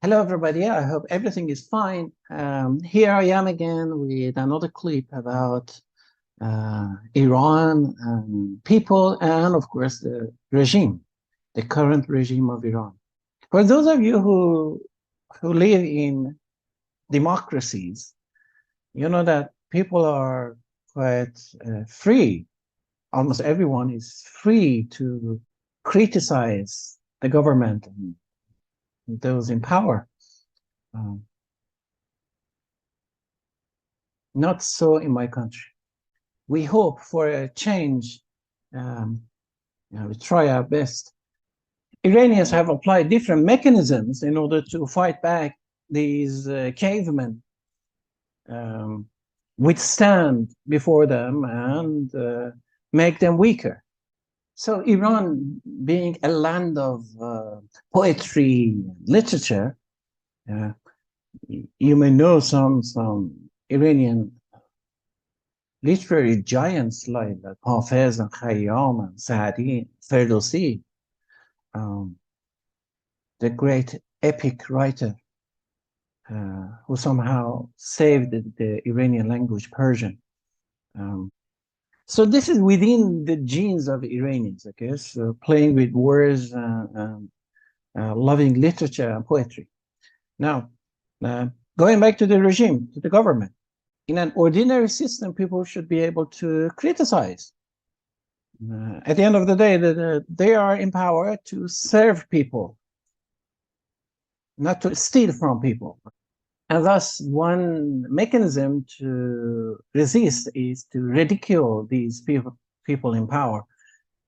Hello, everybody. I hope everything is fine. Here I am again with another clip about Iran and people, and of course the regime, the current regime of Iran. For those of you who live in democracies, you know that people are quite free. Almost everyone is free to criticize the government and those in power. Um, Not so in my country. We hope for a change. Um, we try our best. Iranians have applied different mechanisms in order to fight back these cavemen, um, withstand before them, and make them weaker. So, Iran, being a land of poetry, literature, uh, you may know some Iranian literary giants like Hafez and Khayyam and Saadi, Ferdowsi, um, the great epic writer who somehow saved the Iranian language, Persian. Um, so this is within the genes of Iranians, okay? So playing with words, loving literature and poetry. Now, going back to the regime, to the government, in an ordinary system, people should be able to criticize. At the end of the day, they are empowered to serve people, not to steal from people. And thus, one mechanism to resist is to ridicule these people in power.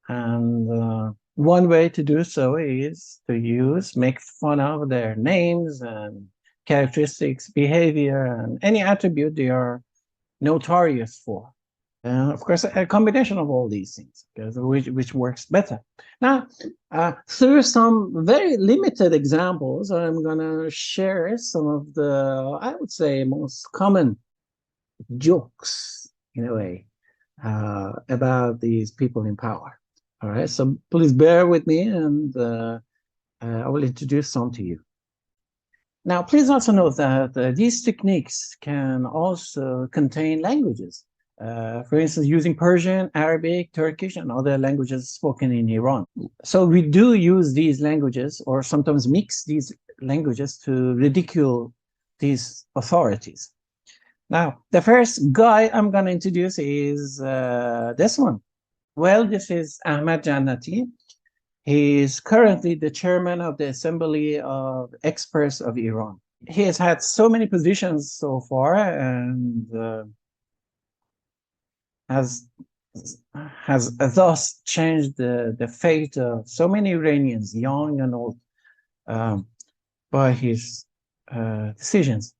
And one way to do so is to make fun of their names and characteristics, behavior, and any attribute they are notorious for. Of course, a combination of all these things, which works better. Now, through some very limited examples, I'm going to share some of the, I would say, most common jokes, in a way, about these people in power. All right, so please bear with me, and I will introduce some to you. Now, please also note that these techniques can also contain languages. For instance, using Persian, Arabic, Turkish, and other languages spoken in Iran. So we do use these languages, or sometimes mix these languages, to ridicule these authorities. Now, the first guy I'm going to introduce is this one. Well, this is Ahmad Jannati. He is currently the chairman of the Assembly of Experts of Iran. He has had so many positions so far, and has thus changed the fate of so many Iranians, young and old, by his decisions.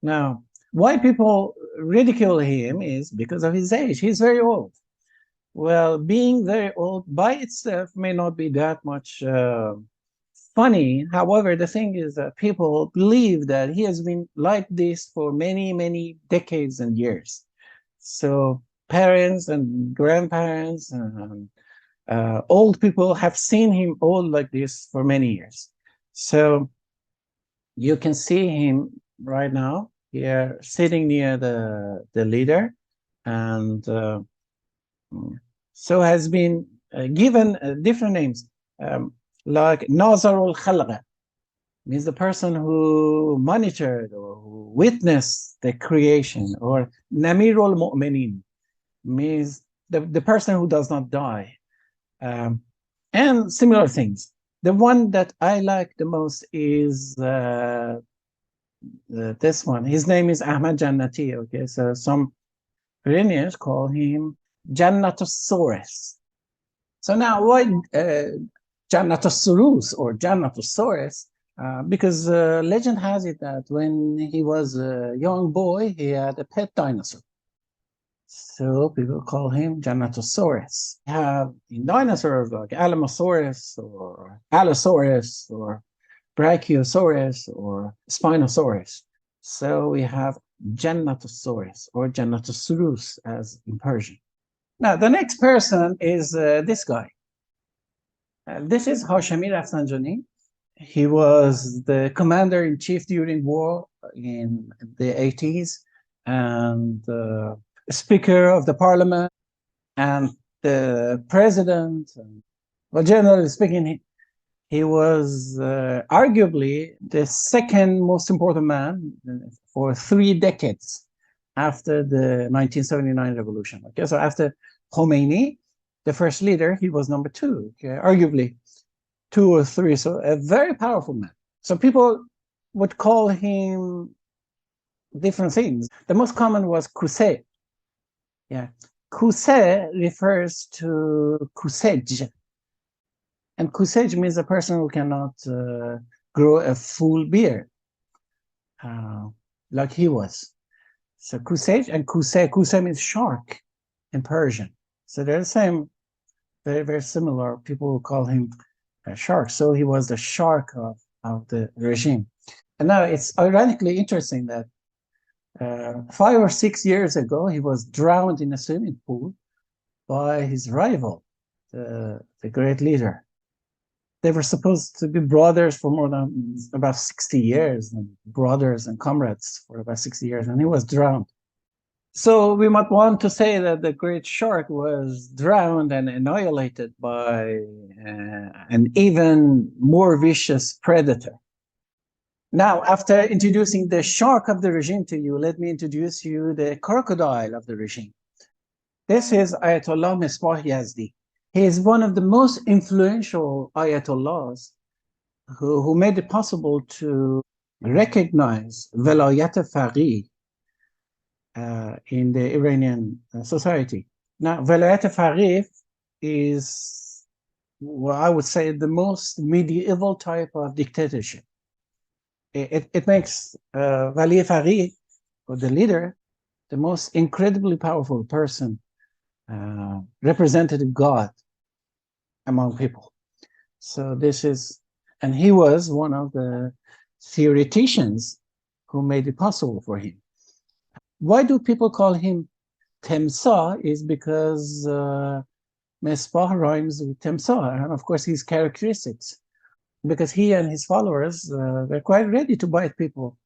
Now, why people ridicule him is because of his age. He's very old. Well, being very old by itself may not be that much funny. However, the thing is that people believe that he has been like this for many, many decades and years. So parents and grandparents and old people have seen him old like this for many years. So you can see him right now here sitting near the leader, and so has been given different names, like Nazarul Khalqa, means the person who monitored or who witnessed the creation, or Namirul Mu'minin, means the person who does not die, and similar things. The one that I like the most is this one. His name is Ahmad Jannati. Okay, so some Iranians call him Jannatosaurus. So now, why Jannatosaurus or Jannatosaurus? Because legend has it that when he was a young boy, he had a pet dinosaur. So people call him Jannatosaurus. We have dinosaurs like Alamosaurus or Allosaurus or Brachiosaurus or Spinosaurus. So we have Jannatosaurus or Jannatosaurus as in Persian. Now, the next person is this guy. This is Hashemi Rafsanjani. He was the commander-in-chief during war in the 80s, and speaker of the parliament, and the president. Well, generally speaking, he was arguably the second most important man for 3 decades after the 1979 revolution. Okay, so after Khomeini, the first leader, he was number 2, okay, arguably 2 or 3. So a very powerful man. So people would call him different things. The most common was Kusej. Yeah, Kusej refers to Kusej, and Kusej means a person who cannot grow a full beard, like he was. So Kusej and Kusej means shark in Persian. So they're the same, very, very similar. People will call him a shark. So he was the shark of the regime. And now it's ironically interesting that 5 or 6 years ago, he was drowned in a swimming pool by his rival, the great leader. They were supposed to be brothers for more than about 60 years, and brothers and comrades for about 60 years, and he was drowned. So we might want to say that the great shark was drowned and annihilated by an even more vicious predator. Now, after introducing the shark of the regime to you, let me introduce you the crocodile of the regime. This is Ayatollah Misbah Yazdi. He is one of the most influential Ayatollahs who made it possible to recognize Velayat Faqih in the Iranian society. Now, Velayat Faqih is, well, I would say, the most medieval type of dictatorship. It makes Wali Faqih, or the leader, the most incredibly powerful person, representative God among people. So this is, and he was one of the theoreticians who made it possible for him. Why do people call him Temsah? Is because Mesbah rhymes with Temsah, and of course his characteristics, because he and his followers were quite ready to bite people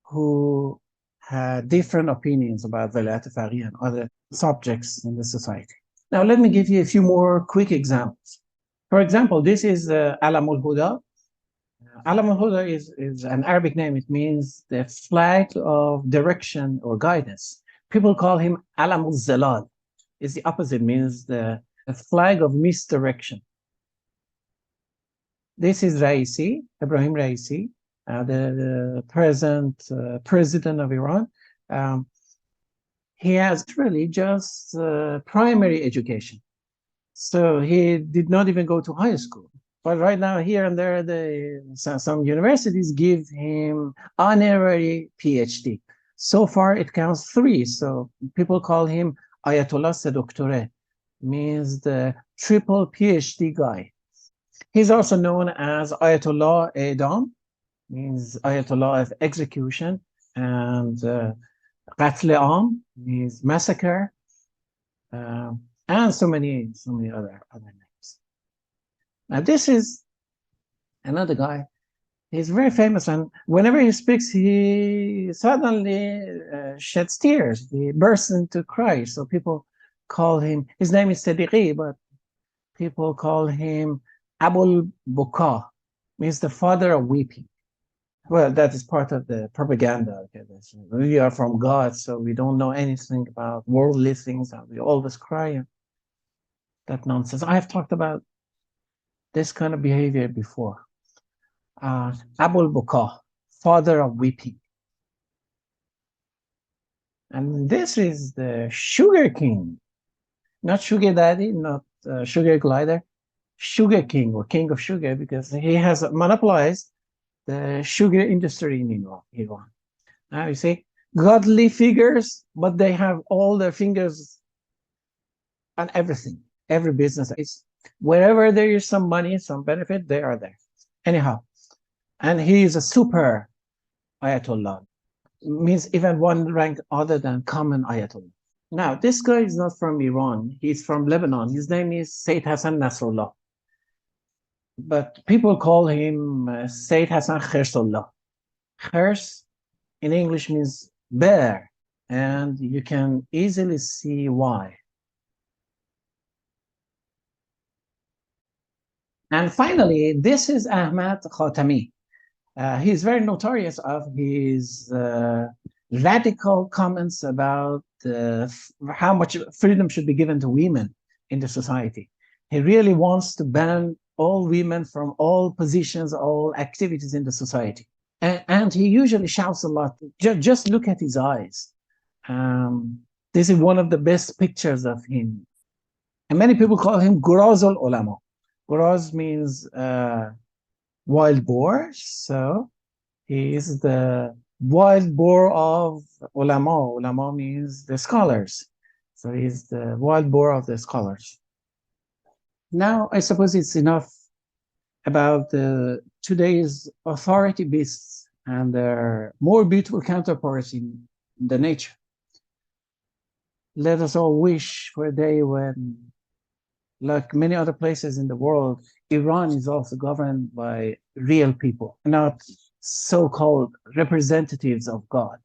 who had different opinions about Velayat Faqih and other subjects in the society. Now, let me give you a few more quick examples. For example, this is Alam al-Huda. Alam al-Huda is an Arabic name. It means the flag of direction or guidance. People call him Alam al-Zalal. It's the opposite, means the flag of misdirection. This is Raisi, Ibrahim Raisi, the present president of Iran. He has really just primary education. So he did not even go to high school. But right now, here and there, some universities give him honorary PhD. So far, it counts 3. So people call him Ayatollah Sedoktore, means the triple PhD guy. He's also known as Ayatollah Edam, means Ayatollah of execution, and Qatl Am means massacre, and so many other names. Now, this is another guy. He's very famous, and whenever he speaks, he suddenly sheds tears. He bursts into cry. So people call him, his name is Sadiqi, but people call him Abul Buka, means the father of weeping. Well, that is part of the propaganda. Okay? We are from God, so we don't know anything about worldly things, and we always cry. That nonsense. I have talked about this kind of behavior before. Abul Buka, father of weeping. And this is the Sugar King, not Sugar Daddy, not Sugar Glider, Sugar King, or King of Sugar, because he has monopolized the sugar industry in Iran. Now you see, godly figures, but they have all their fingers on everything, every business. It's wherever there is some money, some benefit, they are there. Anyhow, and he is a super Ayatollah. It means even one rank other than common Ayatollah. Now, this guy is not from Iran. He's from Lebanon. His name is Sayyid Hassan Nasrallah. but people call him Sayyid Hassan Khairullah. Khairs in English means bear, and you can easily see why. And finally, this is Ahmad Khatami. He's very notorious of his radical comments about how much freedom should be given to women in the society. He really wants to ban all women from all positions, all activities in the society. And he usually shouts a lot. Just look at his eyes. Um, this is one of the best pictures of him. And many people call him Gurazul Ulama. Guraz means wild boar. So he is the wild boar of ulama. Ulama means the scholars. So he's the wild boar of the scholars. Now, I suppose it's enough about today's authority beasts and their more beautiful counterparts in the nature. Let us all wish for a day when, like many other places in the world, Iran is also governed by real people, not so-called representatives of God.